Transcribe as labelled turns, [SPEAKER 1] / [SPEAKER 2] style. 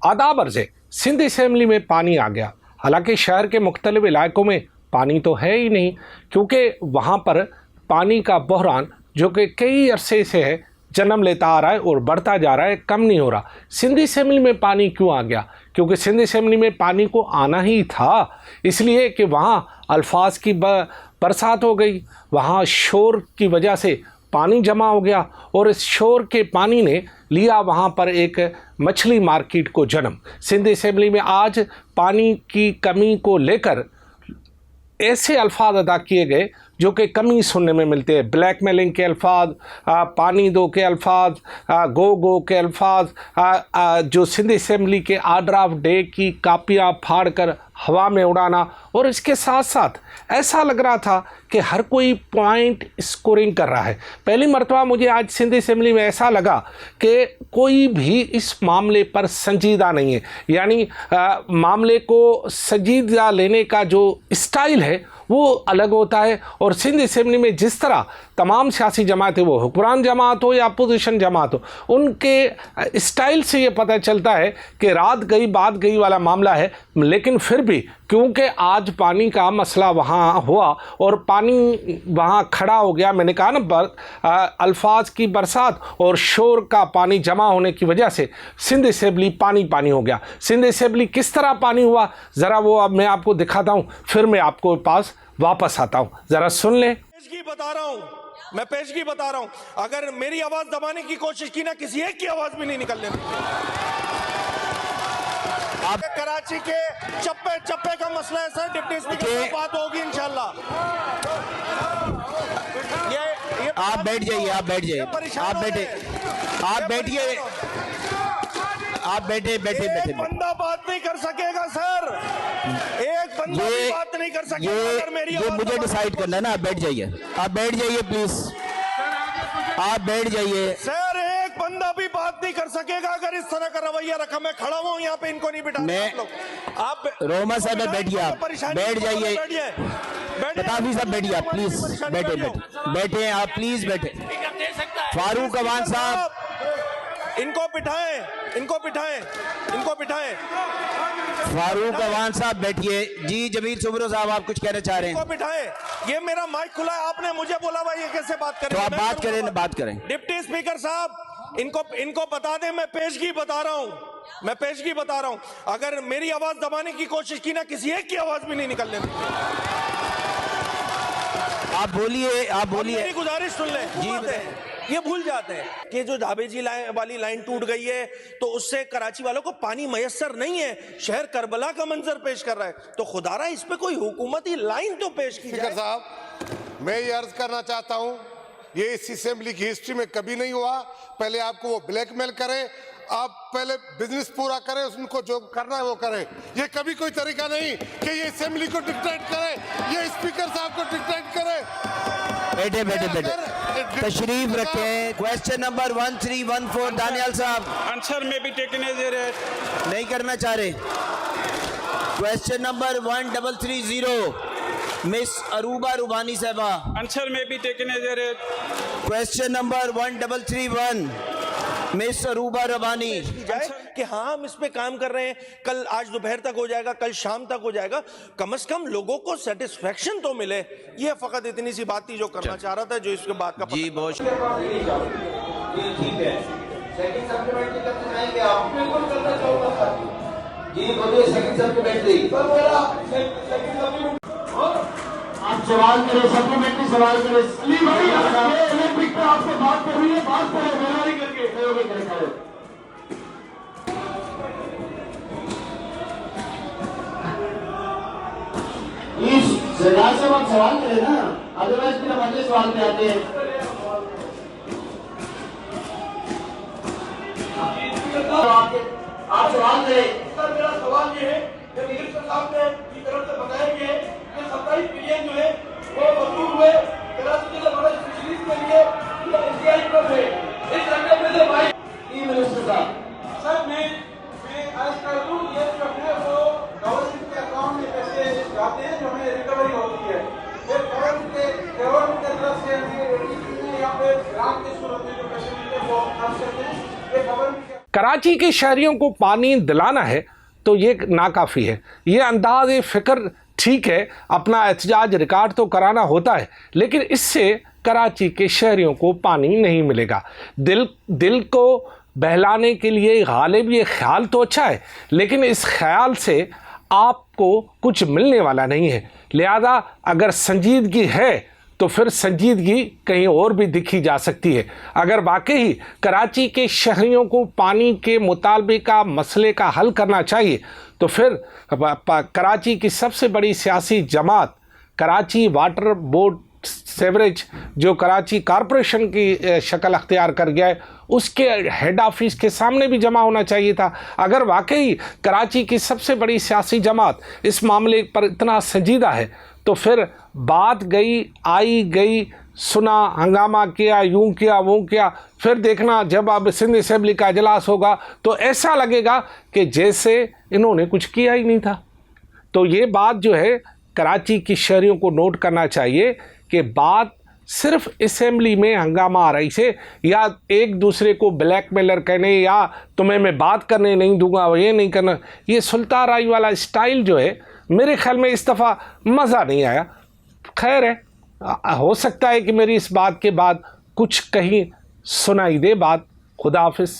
[SPEAKER 1] आदाब अर्ज़े। सिंध असम्बली में पानी आ गया। हालांकि शहर के मुख्तलिफ इलाकों में पानी तो है ही नहीं, क्योंकि वहाँ पर पानी का बहरान जो कि कई अरसे से है जन्म लेता आ रहा है और बढ़ता जा रहा है, कम नहीं हो रहा। सिंध असम्बली में पानी क्यों आ गया? क्योंकि सिंध असम्बली में पानी को आना ही था, इसलिए कि वहाँ अल्फाज की बरसात हो गई, वहाँ शोर की वजह से पानी जमा हो गया और इस शोर के पानी ने लिया वहाँ पर एक मछली मार्केट को जन्म। सिंध असम्बली में आज पानी की कमी को लेकर ऐसे अल्फाज अदा किए गए जो कि कमी सुनने में मिलते हैं। ब्लैकमेलिंग के अल्फाज, पानी दो के अल्फाज, गो के अल्फाज, जो सिंध असम्बली के आर्डर ऑफ डे की कापियाँ फाड़ कर हवा में उड़ाना। और इसके साथ साथ ऐसा लग रहा था कि हर कोई पॉइंट स्कोरिंग कर रहा है। पहली मरतबा मुझे आज सिंध असम्बली में ऐसा लगा कि कोई भी इस मामले पर संजीदा नहीं है, यानी मामले को संजीदा लेने का जो स्टाइल है वो अलग होता है। और सिंध असम्बली में जिस तरह तमाम सियासी जमातें, वो हुक्मरान जमात हो या अपोजिशन जमात हो, उनके स्टाइल से ये पता चलता है कि रात गई बात गई वाला मामला है। लेकिन फिर भी क्योंकि आज पानी का मसला वहाँ हुआ और पानी वहाँ खड़ा हो गया, मैंने कहा ना, अल्फाज की बरसात और शोर का पानी जमा होने की वजह से सिंध असम्बली पानी हो गया। सिंध असम्बली किस तरह पानी हुआ, ज़रा वो अब मैं आपको दिखाता हूँ, फिर मैं आपको पास वापस आता हूँ, ज़रा सुन लें।
[SPEAKER 2] पेशगी बता रहा हूँ, मैं पेशगी बता रहा हूँ। अगर मेरी आवाज दबाने की कोशिश की ना, किसी एक की आवाज भी नहीं निकलने देंगे। कराची के चप्पे चप्पे का मसला है सर, डिप्टी स्पीकर से बात होगी इंशाल्लाह। ये
[SPEAKER 3] आप बैठ जाइए, आप बैठ जाइए, आप बैठे, आप बैठिए, आप बैठे बैठे बैठे।
[SPEAKER 2] बंदा बात नहीं कर सकेगा सर, एक बंदा भी बात नहीं कर सकेगा अगर मेरी
[SPEAKER 3] ये मुझे डिसाइड करना है ना। आप बैठ जाइए, आप बैठ जाइए प्लीज, आप बैठ जाइए
[SPEAKER 2] सर। एक बंदा भी बात नहीं कर सकेगा अगर इस तरह का रवैया रखा। मैं खड़ा हुआ हूँ यहाँ पे, इनको नहीं बिठाना। आप
[SPEAKER 3] रोमा साहब बैठिए, आप बैठ जाइए, पताफी साहब बैठिए, आप प्लीज बैठे बैठे बैठे, आप प्लीज बैठे। फारूक अवान साहब,
[SPEAKER 2] इनको बिठाएं, इनको बिठाएं, इनको बिठाएं।
[SPEAKER 3] फारूक अवान साहब बैठिए। जी जमील सुमरो साहब, आप कुछ कहना चाह रहे हैं?
[SPEAKER 2] इनको बिठाएं। ये मेरा माइक खुला है, आपने मुझे बोला भाई ये कैसे बात करें?
[SPEAKER 3] तो आप बात करें ना, बात करें।
[SPEAKER 2] डिप्टी स्पीकर साहब, इनको बता दें, मैं पेशगी बता रहा हूँ, मैं पेशगी बता रहा हूँ। अगर मेरी आवाज दबाने की कोशिश की ना, किसी एक की आवाज भी नहीं निकलने देंगे।
[SPEAKER 3] आप बोलिए, आप बोलिए।
[SPEAKER 2] मेरी गुजारिश सुन लें जी। ये भूल जाते हैं कि जो धाबेजी वाली लाइन टूट गई है तो उससे कराची वालों को पानी मयसर नहीं है, शहर करबला का मंजर पेश कर रहा है। तो खुदारा इस पे कोई हुकूमती लाइन तो पेश की जाए।
[SPEAKER 4] साहब, मैं ये अर्ज करना चाहता हूँ, ये इस असेंबली की हिस्ट्री में कभी नहीं हुआ। पहले आपको वो ब्लैकमेल करें, आप पहले बिजनेस पूरा करें, उनको जो करना है वो करें। ये कभी कोई तरीका नहीं कि ये असेंबली को डिक्टेट करे, ये स्पीकर साहब को डिक्टेट करे।
[SPEAKER 3] बैठे बैठे बैठे, तशरीफ रखें। क्वेश्चन नंबर 1314 दानियाल साहब।
[SPEAKER 5] आंसर में भी टेकन एज ए रेड
[SPEAKER 3] नहीं करना चाह रहे। Question number 1330 miss Arooba Rubani साहबा।
[SPEAKER 5] आंसर में भी taken as a read.
[SPEAKER 3] Question number 1331 miss Arooba Rabbani.
[SPEAKER 2] कि हाँ हम इस पे काम कर रहे हैं, कल आज दोपहर तक हो जाएगा, कल शाम तक हो जाएगा, कम से कम लोगों को सेटिस्फेक्शन तो मिले। ये फकत इतनी सी बात थी जो करना चाह रहा था, जो इसके बाद का
[SPEAKER 3] जी बहुत
[SPEAKER 6] ठीक है। सेकंड सप्लीमेंट्री करना चाहेंगे आप? बिल्कुल करना चाहूंगा जी, बोलिए। सेकंड सप्लीमेंट्री आप सवाल करें, सप्लीमेंट्री सवाल करें। इलेक्ट्रिक पे आपसे बात कर रही है, बात करें मेहरबानी करके। प्लीज सरदार साहब आप सवाल करें ना, अदरवाइज फिर हम अगले सवाल पे आते हैं। आप सवाल करें। सर मेरा सवाल ये है कि मिनिस्टर साहब ने की तरफ से बताया कि 27 बिलियन जो है वो वसूल हुए कराची के बड़े फिशरीज के लिए, एनसीआई पर हुए। इस रकम में से भाई मिनिस्टर साहब, सर मैं आज कर दूं, ये जो है वो गवर्नमेंट के अकाउंट में पैसे जाते हैं जो हमें रिकवरी होती है। ये गवर्नमेंट के तरफ से या फिर ग्रांट की सूरत में जो पैसे मिलते हैं वो खर्च करते हैं। ये गवर्नमेंट
[SPEAKER 1] कराची के शहरियों को पानी दिलाना है तो ये नाकाफ़ी है। ये अंदाज़ फ़िक्र ठीक है, अपना एहतजाज रिकॉर्ड तो कराना होता है, लेकिन इससे कराची के शहरियों को पानी नहीं मिलेगा। दिल को बहलाने के लिए गालिब ये ख्याल तो अच्छा है, लेकिन इस ख्याल से आपको कुछ मिलने वाला नहीं है। लिहाजा अगर संजीदगी है तो फिर संजीदगी कहीं और भी दिखी जा सकती है। अगर वाकई कराची के शहरियों को पानी के मुतालबे का मसले का हल करना चाहिए तो फिर कराची की सबसे बड़ी सियासी जमात कराची वाटर बोर्ड सेवरेज, जो कराची कॉरपोरेशन की शक्ल अख्तियार कर गया है, उसके हेड ऑफिस के सामने भी जमा होना चाहिए था। अगर वाकई कराची की सबसे बड़ी सियासी जमात इस मामले पर इतना संजीदा है तो फिर बात गई आई गई, सुना, हंगामा किया, यूं किया वो किया, फिर देखना जब अब सिंध असेंबली का इजलास होगा तो ऐसा लगेगा कि जैसे इन्होंने कुछ किया ही नहीं था। तो ये बात जो है कराची की शहरियों को नोट करना चाहिए कि बात सिर्फ असेंबली में हंगामा आ रही से या एक दूसरे को ब्लैकमेलर कहने या तुम्हें मैं बात करने नहीं दूंगा, ये नहीं करना, ये सुल्तान राय वाला स्टाइल जो है मेरे ख्याल में इस दफ़ा मज़ा नहीं आया। खैर है, हो सकता है कि मेरी इस बात के बाद कुछ कहीं सुनाई दे बात। खुदा हाफिज़।